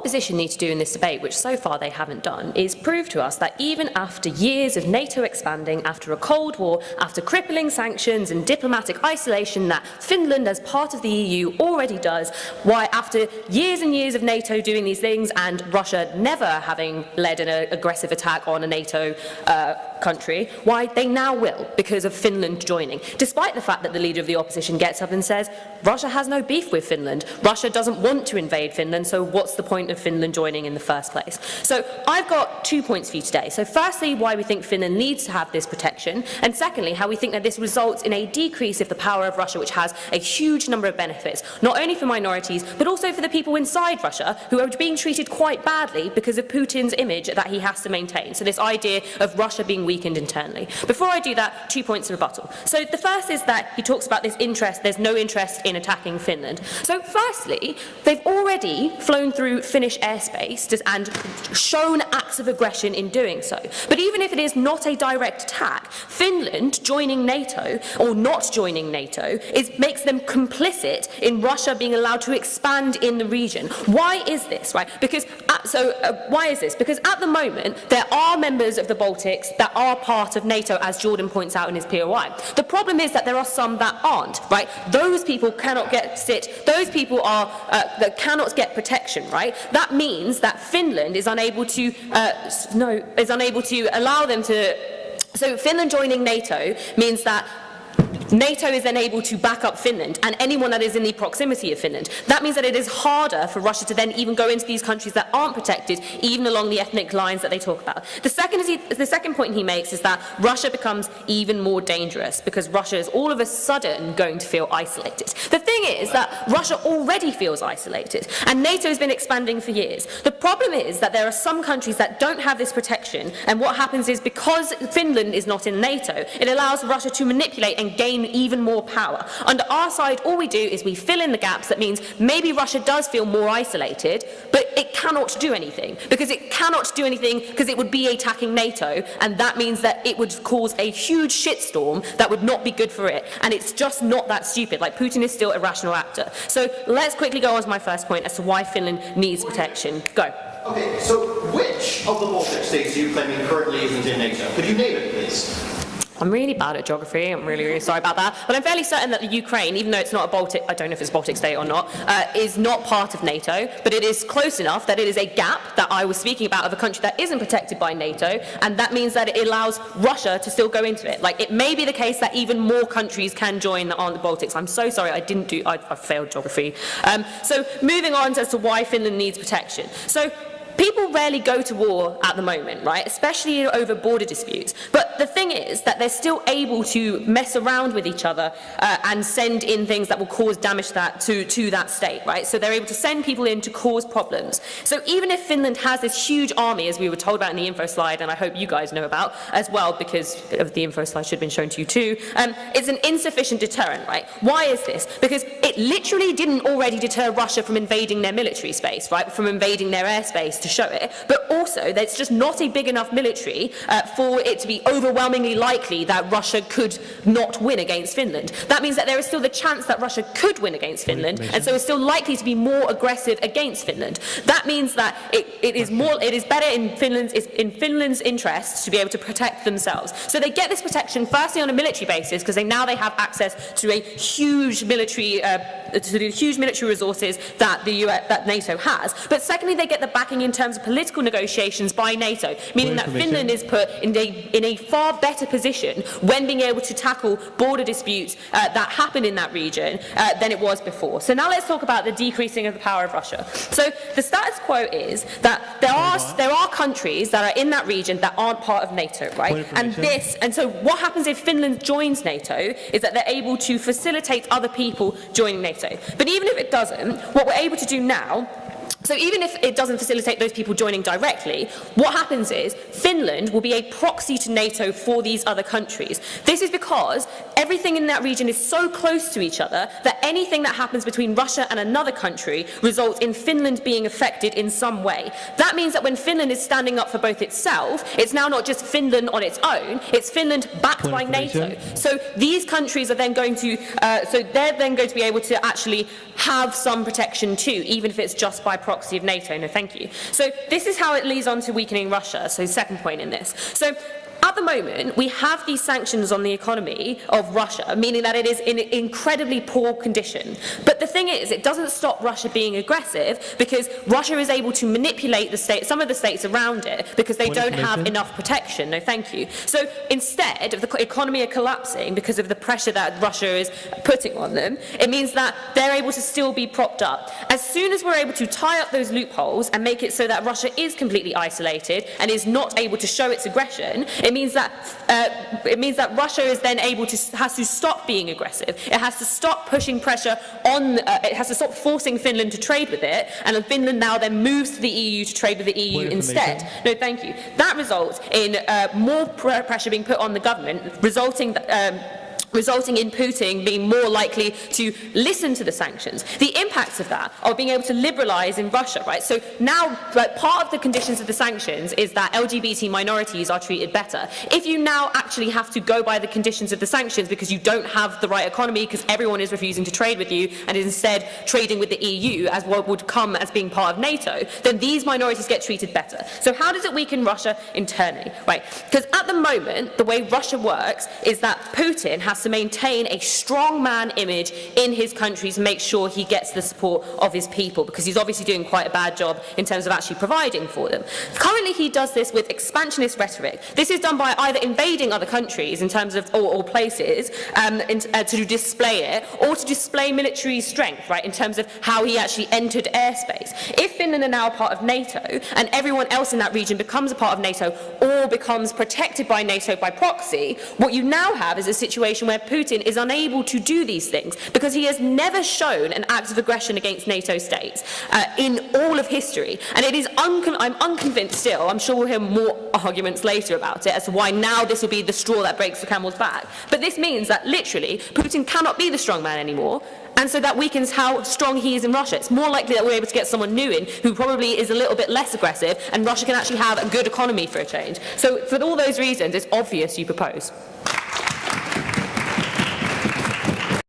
opposition need to do in this debate, which so far they haven't done, is prove to us that even after years of NATO expanding, after a Cold War, after crippling sanctions and diplomatic isolation that Finland, as part of the EU, already does, why after years and years of NATO doing these things and Russia never having led an aggressive attack on a NATO country, why they now will, because of Finland joining, despite the fact that the leader of the opposition gets up and says, Russia has no beef with Finland, Russia doesn't want to invade Finland, so what's the point of Finland joining in the first place? So I've got 2 points for you today. So firstly, why we think Finland needs to have this protection, and secondly, how we think that this results in a decrease of the power of Russia, which has a huge number of benefits, not only for minorities, but also for the people inside Russia, who are being treated quite badly because of Putin's image that he has to maintain. So this idea of Russia being weakened internally. Before I do that, 2 points of rebuttal. So the first is that he talks about this interest, there's no interest in attacking Finland. So firstly, they've already flown through Finnish airspace and shown acts of aggression in doing so. But even if it is not a direct attack, Finland joining NATO or not joining NATO makes them complicit in Russia being allowed to expand in the region. Why is this, right? Because why is this? Because at the moment there are members of the Baltics that are part of NATO, as Jordan points out in his POI. The problem is that there are some that aren't, right? Those people cannot those people are that cannot get protection, right? That means that Finland is unable to allow them to. So Finland joining NATO means that NATO is then able to back up Finland and anyone that is in the proximity of Finland. That means that it is harder for Russia to then even go into these countries that aren't protected, even along the ethnic lines that they talk about. The second point he makes is that Russia becomes even more dangerous because Russia is all of a sudden going to feel isolated. The thing is that Russia already feels isolated, and NATO has been expanding for years. The problem is that there are some countries that don't have this protection, and what happens is because Finland is not in NATO, it allows Russia to manipulate and gain even more power. Under our side, all we do is we fill in the gaps. That means maybe Russia does feel more isolated, but it cannot do anything because it would be attacking NATO, and that means that it would cause a huge shitstorm that would not be good for it. And it's just not that stupid. Like, Putin is still a rational actor. So let's quickly go on to my first point as to why Finland needs protection. Go. Okay, so which of the Baltic states are you claiming currently isn't in NATO? Could you name it, please? I'm really bad at geography, I'm really, really sorry about that, but I'm fairly certain that the Ukraine, even though it's not a Baltic, I don't know if it's a Baltic state or not, is not part of NATO, but it is close enough that it is a gap that I was speaking about of a country that isn't protected by NATO, and that means that it allows Russia to still go into it. Like, it may be the case that even more countries can join that aren't the Baltics. I'm so sorry, I failed geography. So moving on as to why Finland needs protection. So people rarely go to war at the moment, right? Especially over border disputes. But the thing is that they're still able to mess around with each other and send in things that will cause damage to that state, right? So they're able to send people in to cause problems. So even if Finland has this huge army, as we were told about in the info slide, and I hope you guys know about as well, because the info slide should have been shown to you too, it's an insufficient deterrent, right? Why is this? Because it literally didn't already deter Russia from invading their military space, right? From invading their airspace to show it, but also that it's just not a big enough military for it to be overwhelmingly likely that Russia could not win against Finland. That means that there is still the chance that Russia could win against Finland, and so it's still likely to be more aggressive against Finland. That means that it is better in Finland's interests to be able to protect themselves. So they get this protection firstly on a military basis because they have access to a huge military resources that that NATO has. But secondly, they get the backing in terms of political negotiations by NATO, meaning that Finland is put in a far better position when being able to tackle border disputes that happen in that region than it was before. So now let's talk about the decreasing of the power of Russia. So the status quo is that there are countries that are in that region that aren't part of NATO, right? And so what happens if Finland joins NATO is that they're able to facilitate other people joining NATO. But even if it doesn't, what we're able to do now, so even if it doesn't facilitate those people joining directly, what happens is Finland will be a proxy to NATO for these other countries. This is because everything in that region is so close to each other that anything that happens between Russia and another country results in Finland being affected in some way. That means that when Finland is standing up for both itself, it's now not just Finland on its own, it's Finland backed by NATO. So these countries are then going to, be able to actually have some protection too, even if it's just by proxy. proxy of NATO. No, thank you. So this is how it leads on to weakening Russia. So second point in this. So at the moment, we have these sanctions on the economy of Russia, meaning that it is in incredibly poor condition. But the thing is, it doesn't stop Russia being aggressive, because Russia is able to manipulate the some of the states around it because they don't have enough protection. No, thank you. So instead of the economy collapsing because of the pressure that Russia is putting on them, it means that they're able to still be propped up. As soon as we're able to tie up those loopholes and make it so that Russia is completely isolated and is not able to show its aggression, it means that Russia is then has to stop being aggressive. It has to stop pushing pressure on. It has to stop forcing Finland to trade with it, and Finland now then moves to the EU to trade with the EU instead. No, thank you. That results in more pressure being put on the government, resulting in Putin being more likely to listen to the sanctions. The impacts of that are being able to liberalise in Russia, right? So now, part of the conditions of the sanctions is that LGBT minorities are treated better. If you now actually have to go by the conditions of the sanctions because you don't have the right economy, because everyone is refusing to trade with you and is instead trading with the EU as what would come as being part of NATO, then these minorities get treated better. So how does it weaken Russia internally, right? Because at the moment, the way Russia works is that Putin has to maintain a strong man image in his country to make sure he gets the support of his people, because he's obviously doing quite a bad job in terms of actually providing for them. Currently, he does this with expansionist rhetoric. This is done by either invading other countries in terms of or places to display it, or to display military strength, right, in terms of how he actually entered airspace. If Finland are now a part of NATO and everyone else in that region becomes a part of NATO or becomes protected by NATO by proxy, what you now have is a situation where Putin is unable to do these things because he has never shown an act of aggression against NATO states in all of history. And it is I'm unconvinced still. I'm sure we'll hear more arguments later about it as to why now this will be the straw that breaks the camel's back. But this means that literally Putin cannot be the strong man anymore. And so that weakens how strong he is in Russia. It's more likely that we're able to get someone new in who probably is a little bit less aggressive, and Russia can actually have a good economy for a change. So for all those reasons, it's obvious you propose.